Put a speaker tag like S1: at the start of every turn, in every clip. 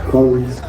S1: Courage,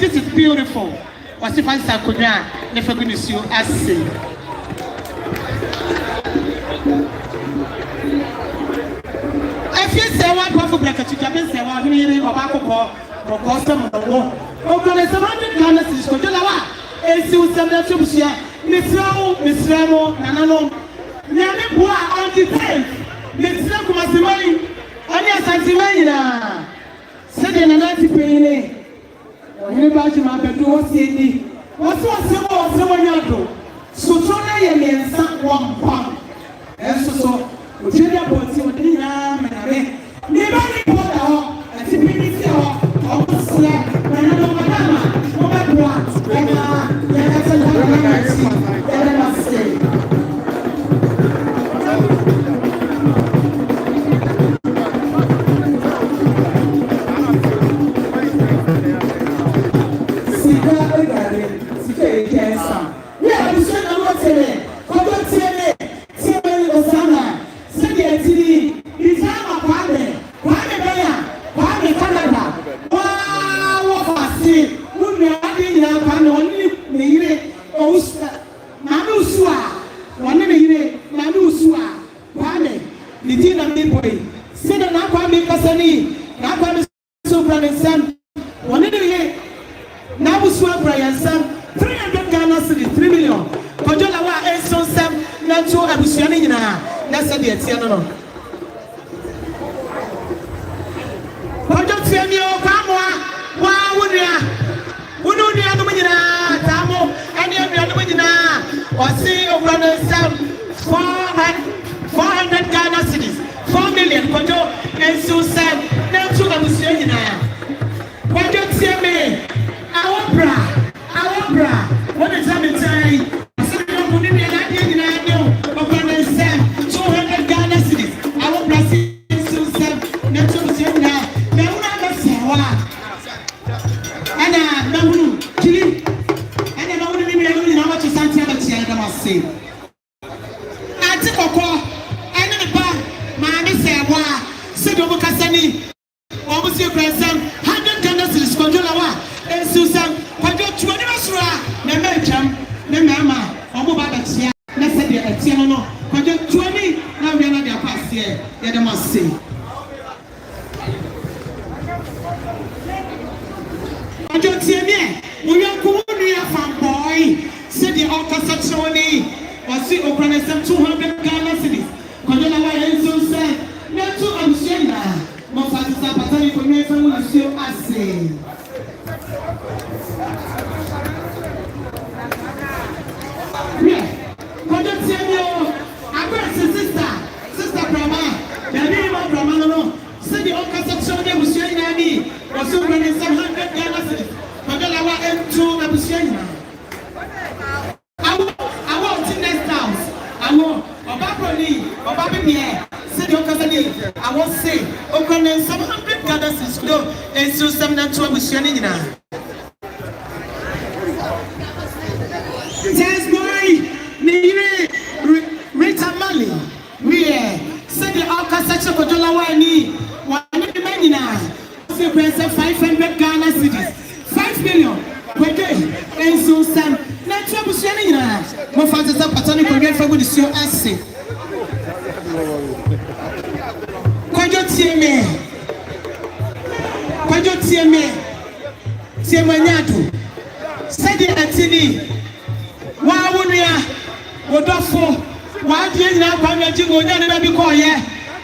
S1: This is beautiful. What's if I say, never going to see you as say. If you say one powerful bracket, you can say one million or custom of the war. Okay, there's 100 Ghana for Jalawa. And you send that to Miss Ramo, Nanano. Never go on the 10th. Miss Ramo was the money. And yes, I see. Sẹ́dẹ̀ nana ti pè é ní ọ̀hìn bá jù máa bẹ̀rù wọ́n sí ẹni wọ́n tí wọ́n sẹ́wọ́ ọ̀sẹ́wọ́ ní ọ̀dọ̀ sòtò náà yẹ mìẹ̀nsá wọ́n pàm ẹ̀ soso òtún ẹ̀dẹ̀ bọ̀ tí wọ́n dín náà mẹ̀nàmẹ́ ní bá ní bọ́ọ̀dà họ àti bíbí sí họ ọ̀pọ̀ sílẹ̀ mẹ̀nà ló wọ́n dáná wọ́n bẹ̀ bọ̀ ẹ̀ka ẹ̀ka ẹ̀ka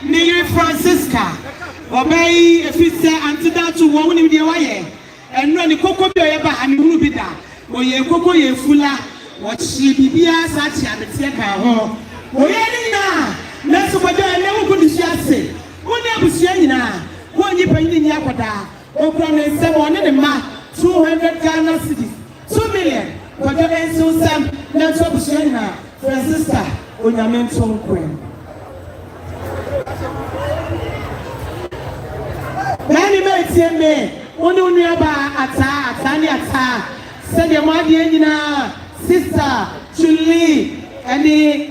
S1: Near Francisca, obey if it's until that to one in the way, and run the cocoa bear and Rubida, or ye cocoa ye fuller, what she be as such and take her home. Oh, yeah, that's what I never could say. What never say now, one you pay in Yakoda, Oakland and 200 Ghana cities, 2 million. But the answer Sam, let's hope Shana, Francisca, on your mental queen. Many mates here, me, one nearby attack, said your mother, sister, Julie, and the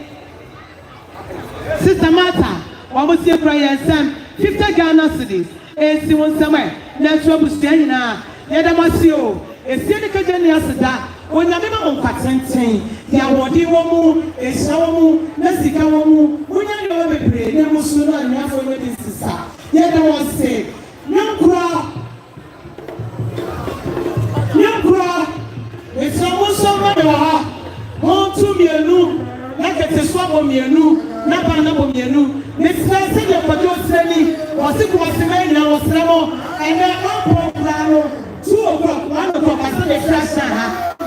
S1: sister Martha, almost your prayer, Sam, 50 Ghana cities, and see one somewhere, let's hope Shana, Yadamasio, a cynical genius that. When you never on patenting, the awardee woman, a shower, Nessica woman, when you know every day, they must know enough for your sister. Yet I was say, young crowd, it's almost somebody, 1 2 million, like a swap of Mianu, Napa Mianu, Miss Nancy, your producer, was it was the man now was Ramo, and then one plano, 2 o'clock, 1 o'clock, I said a flash.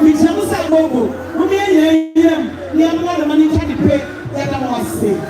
S1: We shall say, Bobo, who may hear the money to pay that I was saying.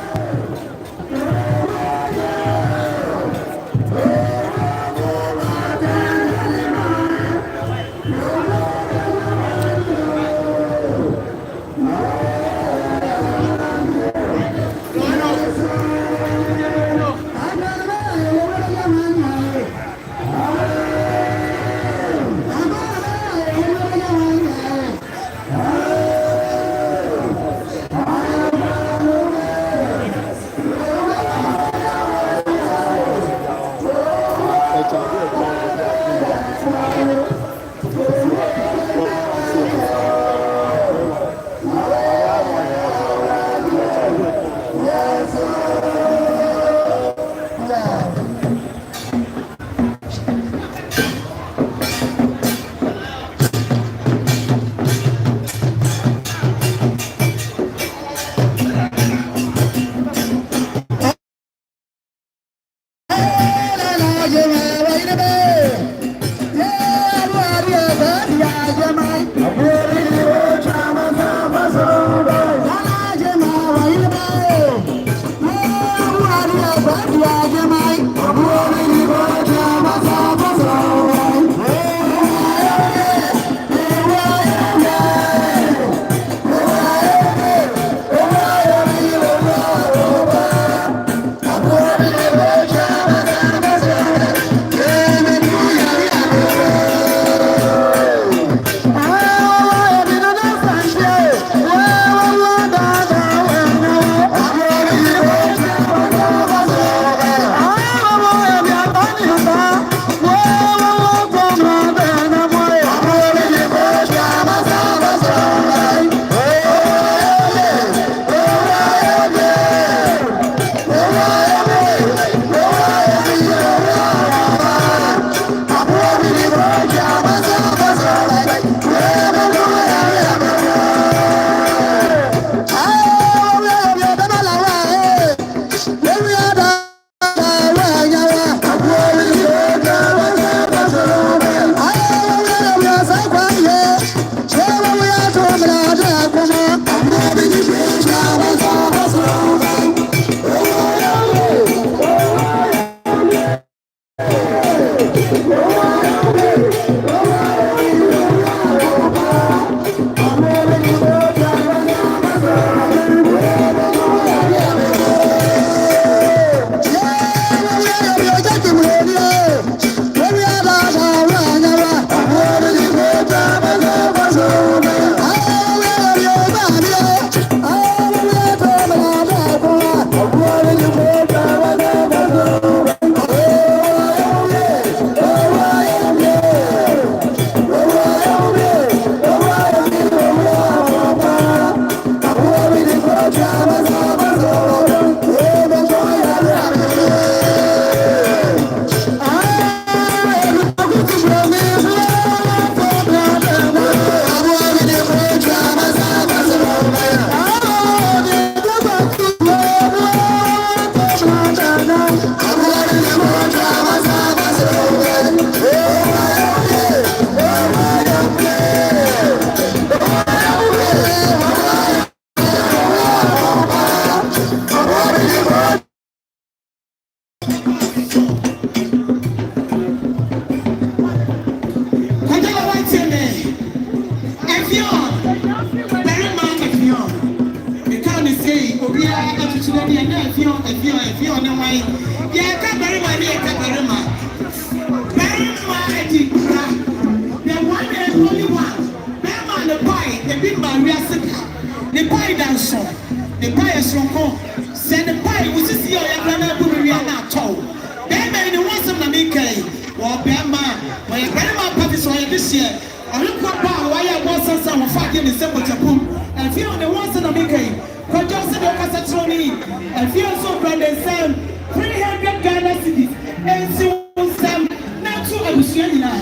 S1: Mikai, or Bama, my grandma published this year. I look up why I was some fighting in December Japum, and feel the ones in the Mikai. Conjust the Casatroni, and feel so grand and Sam, 300 Ghana cities, and so Sam, not to a Luciana.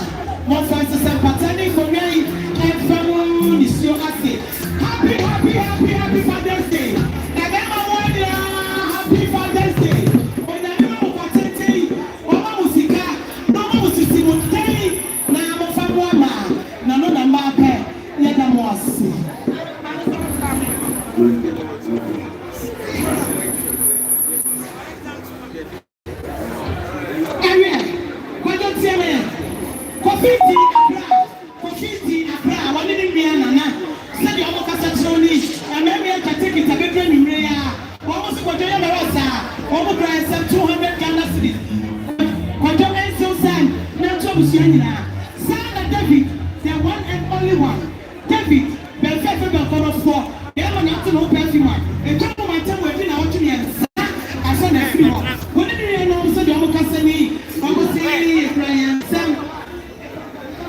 S1: More fast Sam Patani for me, and from is your assay. Happy Father's Day. And then I want happy Father's Day. When I know what I say, Mama Musica, Mama Musica, now I'm a Mama, Nano Namape, Yadamosi. Area, what don't you mean? Coffee, Abra, what did it mean, Nana? Said the other Casatroni, and maybe I can take it a bit when you almost got your Rosa, over 200 Ghana cities. Quantum and so sad, not to Luciana. Sana David, the one and only one. David, the fact of the color for, the other not to know perfume. The top of my time within our children, I saw the funeral. What did you know? So the other Cassani, almost say, Brian, Sam,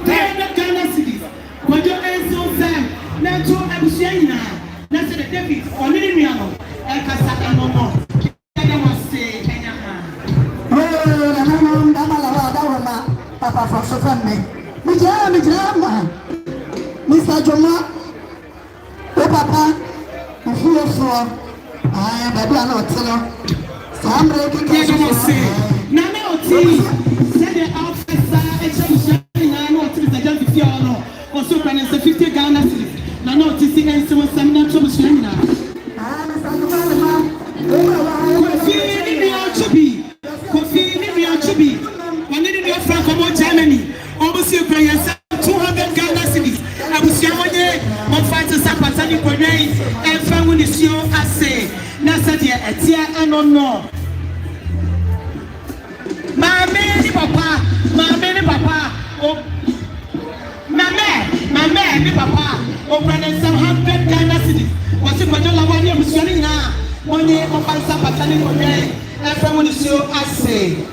S1: 300 Ghana cities. Quantum and so sad. Nato Abusiana, Nasa David, or Miriano, and Casata Momo. I was saying, Papa for Sofame, Mijama, Mr. Joma, Papa, and who for I am a Biano, some breaking say, Nana Oti, said the officer, and I know the John Fiano, or Super and 50 Ghana cities. Nano tisi ensi wasamina chobushina. Kofi ni Ochubi. Wanini ni Franco mo Germany. Almost Ukraine 200 Ghana cities. Abusia wanye monfante sapatani kwenye enfa munisio ase. Nasa dia etia anono. Mame ni papa. Mame ni papa. Over 700 Ghana cities. What's it for the Lawani of Mussolina? Money of Sapatani for me, and from the show I say.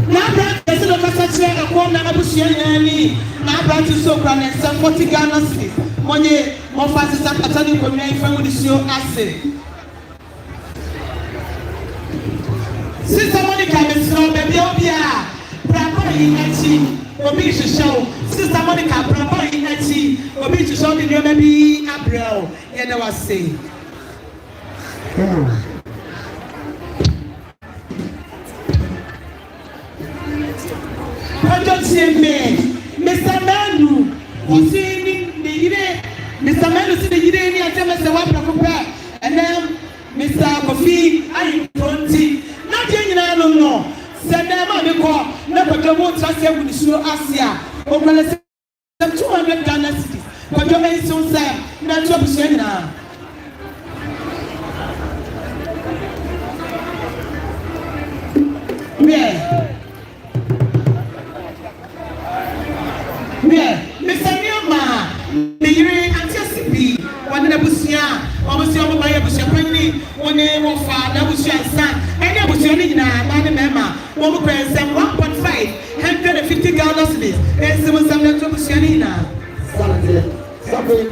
S1: Now, there's no Cassatra, a corner of Bushiani. Now, brought to so grand and some 40 Ghana cities. Money of Sapatani for me, from the show I say. Sister Monica, Miss Baby Obia, Bravo in Obi show. Sister Monica, Bravo in Obi to show the baby Abrel. And I was saying, I don't see me, Mr. Manu, who's seeing the year, Mr. Manu, see the year, and tell us the one prepare, and then Mr. Kofi, I 20, not getting I don't know. Send them on the call, never go to Asia with the show Asia, over 200 Ghana cities. But you may so say, not to be saying now. Mr. Nilma, the year anticipated one of the Busia, almost your mobile Busia, one name of father, Busia son, and I was your Nana, one present 1.550 Ghana cities, and there was some little Busianina. Something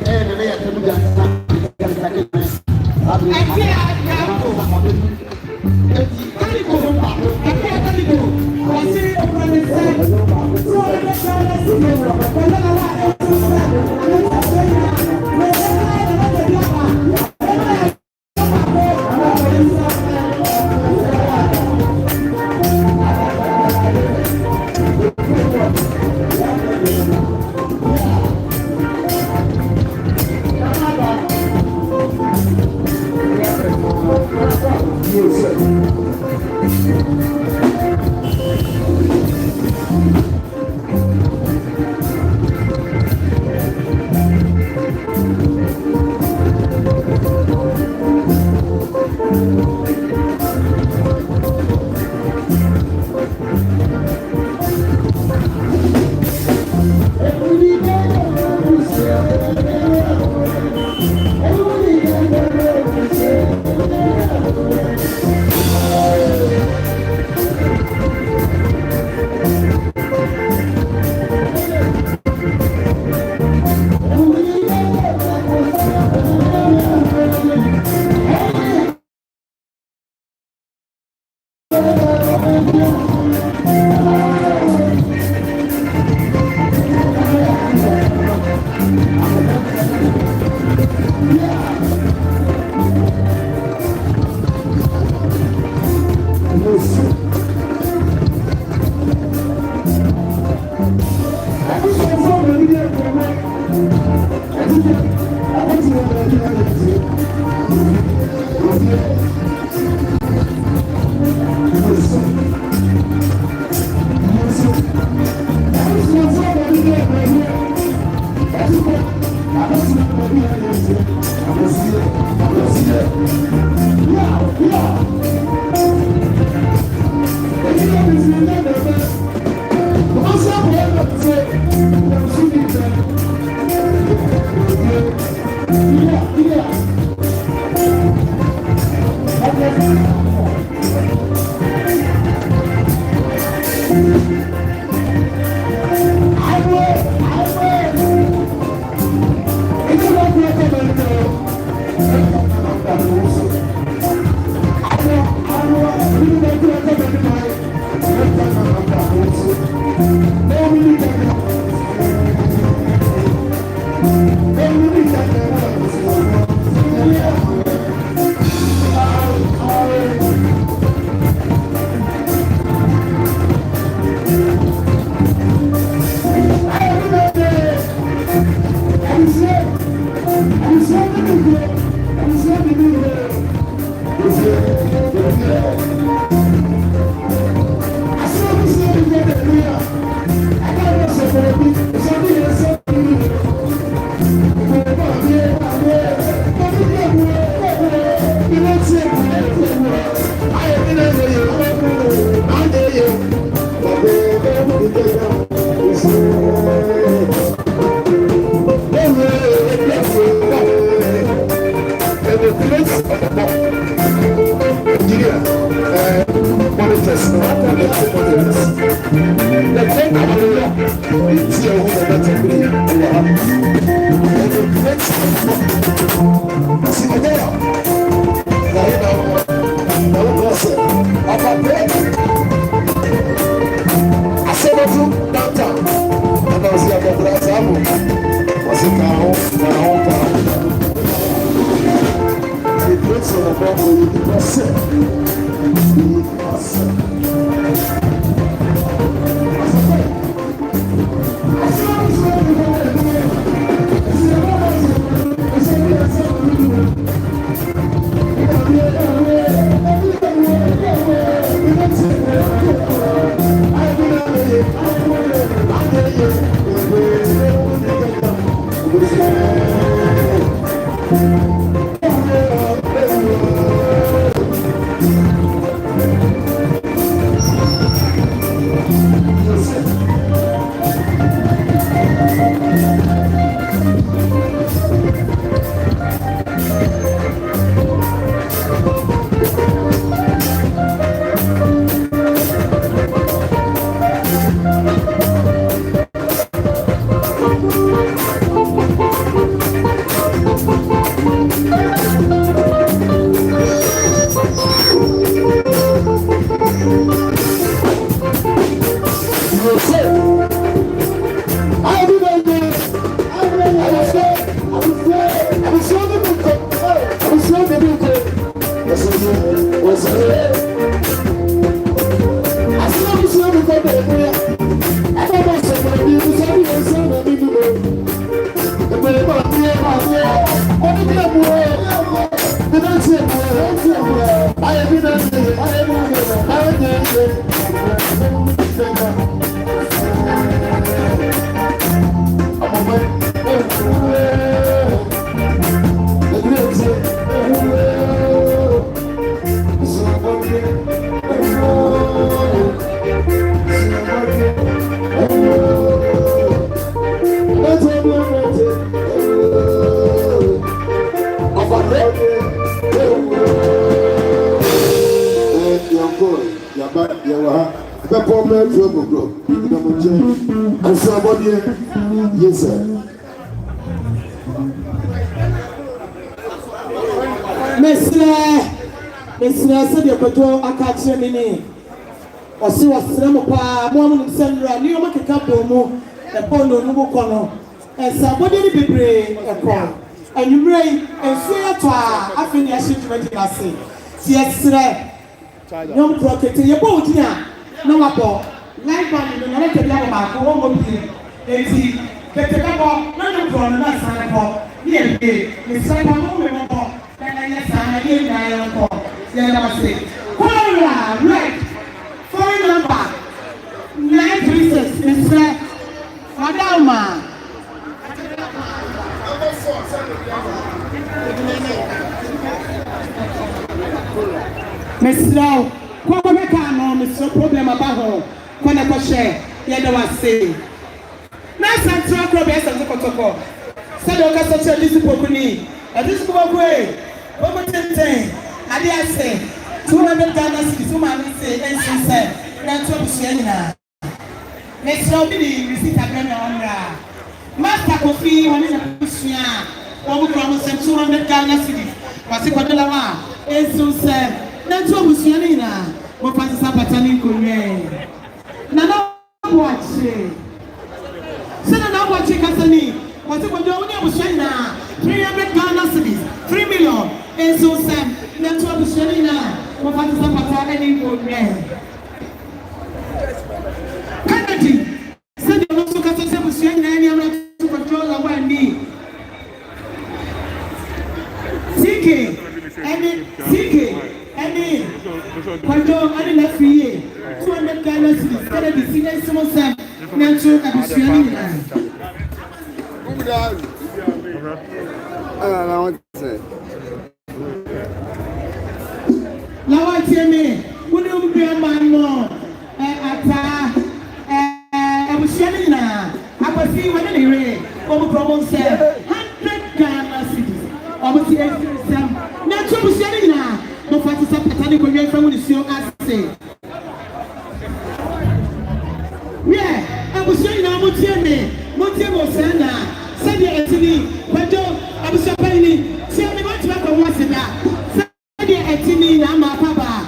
S1: ɔsi wɔsrɛ paa mo amu nsɛm nura ni ɔmo keka bɔ mu ɛbɔ no ɔmo kɔ no ɛsɛ abɔde ni bebree ɛkɔ ɛnumere yi nsuo yɛ tɔ a afei ni ɛhyɛ dwuma di n'ase ti ɛsrɛ nyɔm kuro kete yɛ bɔ odi a na wabɔ live band no na ɛtɛ bi abɔ baako wɔn bɔ bi eti kete bɛ bɔ na nyɔm kuro no na san bɔ ne yɛ bie nsɛm bɔ no wɔn bɔ ɛna yɛ san na yɛ nyinaa yɛ kɔ yɛ yɛ ɔse kɔɔra red. Phone number 936 Mr. Madalma. Mr. Mr. Problem about her. Kona share. Yada was say. Nasa Trump Robert and the protocol. Sadoka such a discipline. A discipline way. Over 10. I dare say. 200 Ghana cedis, woman say, and she said, that's what she's now. Next round, we see a grand Master Coffee, one in a Pushia, one promise 200 Ghana cedis. Was it Kodalawa? And so said, that's what was Yanina. What was the Sapatani Korea? Now, watch it. Send an watch it, Cassani. What's it when you was China? 300 Ghana cedis, 3 million. And so said, that's what was Yanina. What was the Sapatani Korea? Kennedy said you also got to was Yanina to control the one knee. CK, any control any left for you. 200 Ghana cedis. Kennedy, see that someone said, natural and
S2: I want to say.
S1: Now I tell me, would you be a man more? I was sharing now. I was seeing when anyway, over promo said 100 Ghana cedis. I was seeing some natural sharing now. No fight is a patanic when you're from the show as say. Yeah, I was saying now, Mutiemo Sena, Sandy Etini, Pajo, I was saying, tell me what you have once in that. Sandy Etini, Nama Papa.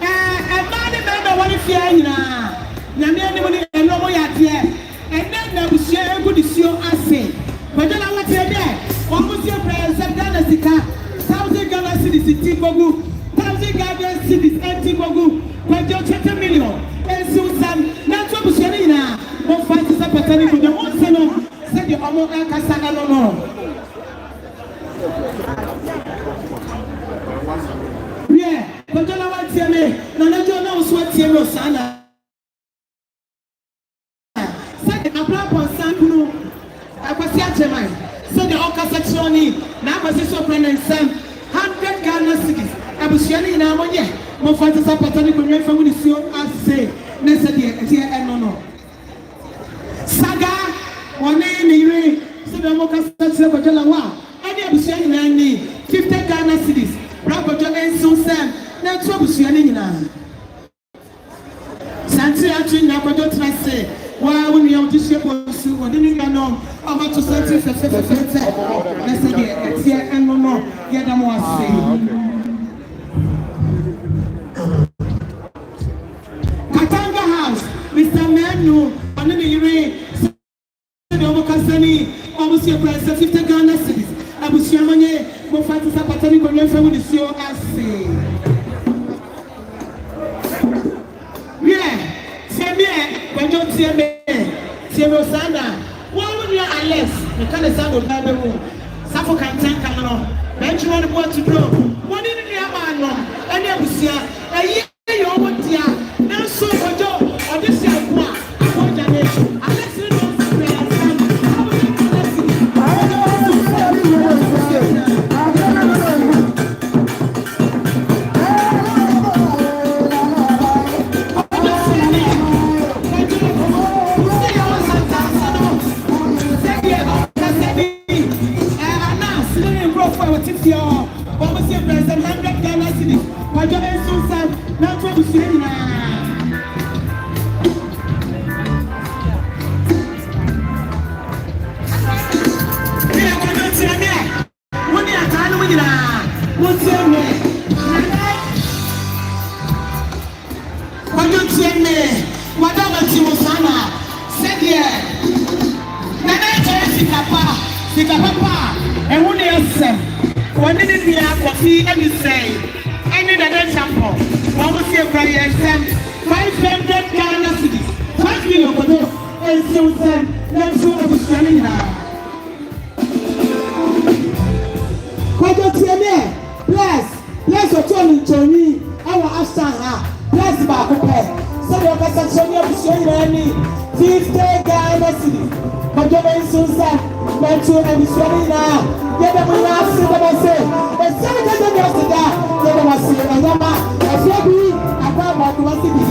S1: And not remember what if you're now. Namani and no more yet, and then I was sharing good show as say. But then I want to say, almost your prayers have done as it 1,000 Ghana cedis in Tigogu, 1,000 Ghana cedis in Tigogu, Pajo 20 million, and Susan, not to be sharing now. What fight is a patani for the one son said the Omo Kasana no. Yeah, but don't want to tell me, no, I don't know what Tiro Sana. Said the Abraham Sankunu, I was Yachemai. So the Oka Saxoni, now was his open and Sam, 100 Ghana cities. I was sharing in Amonia. What fight is a patani for your family, so I say, Nessa dear, and no. Saga, one name, so the Moka Saxon for Jalawa. I did be sharing 50 Ghana cedis. Bravo, John and Susan, that's what was sharing now. Santi actually never don't say, why when you have to ship or sue, or didn't you know about to Santi for let's say, it's here and no more, get them more Katanga House, Mr. Manu, and then you read. Almost your price of 50 Ghana cities. I was your money, more fight is a patanic on your family, so I say. Yeah, say me, when you see me, say Rosana, why would you unless you can't sound of the room? Suffolk and Tankano, Benjamin what to do. What did you have on? And I was here, a year you want here. Now, so for Joe, or this year, I want your nation. Unless you don't. Now tienne madame Timosana c'est bien nana c'est papa et on est ensemble on est des bien coffee et du say any the champion on va se faire un 500 Ghana cedis 5 million for this and so then let's show the standing now kwajo tienne bless otoni Johnny our after her bless ba ko pe so the organization of the 50 Ghana cedis kwajo ben sunsa mentu and swani na get them na see them say e say get them just that get them see and yama e so bi aka ba to wasi bi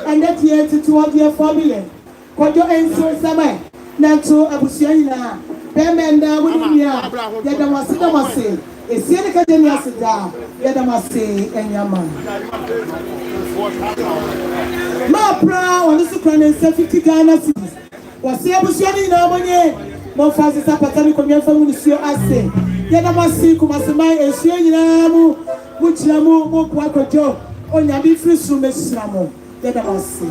S2: And that year to 4 million. Kwajo enso sama na to abusuan nyina bemenda woni ya yada wase esie ne kaje ni asida yada wase enyama ma pra woni su kran en 50 Ghana cedis wase abusuan nyina monye mo fasi sapata ni konye fa woni suo ase yada wase kuma semai esie nyina mu chira mu mo kwa kwajo onya bi free su mesira mo yada wase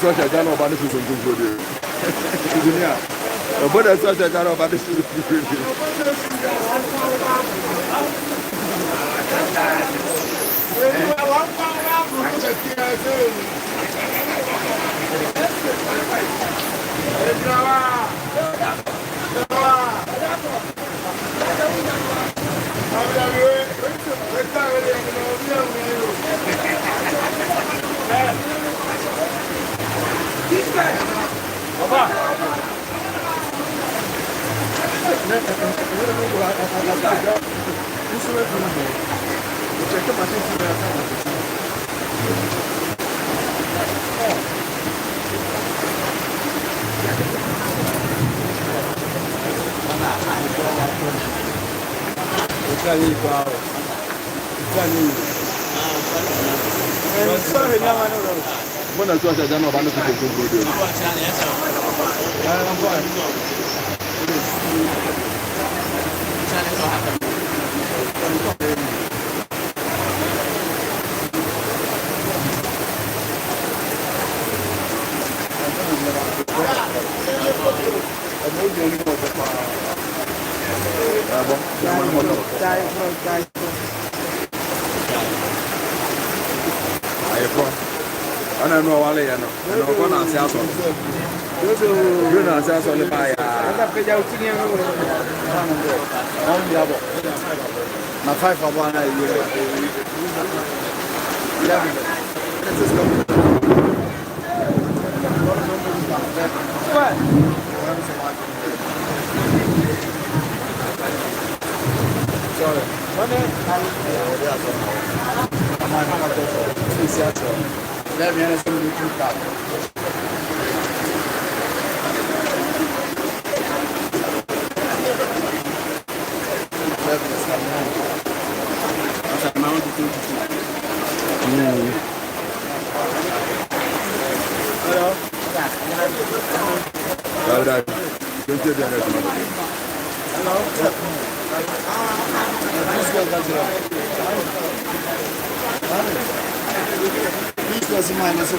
S3: Such a channel about this is a good video. But I such a channel about this is a good video. When I saw that, I know about I don't know why I know. I know what I'm saying. You know, that's all the buy. My 5 for 1 Let me understand the YouTube card. Please minus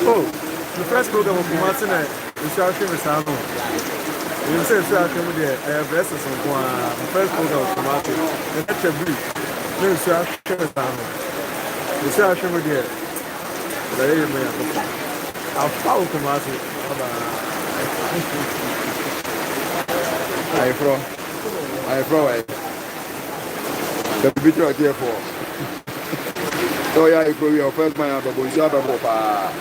S3: Oh, the first program of Martin is Sharkin with Sabo. You say Sharkin with the blessings of the first program of Martin. The next brief, no Sharkin with Sabo. The Sharkin with the very man. I'll follow Martin. I pro. The picture of here for. So yeah, you grow your first man, but you have a papa.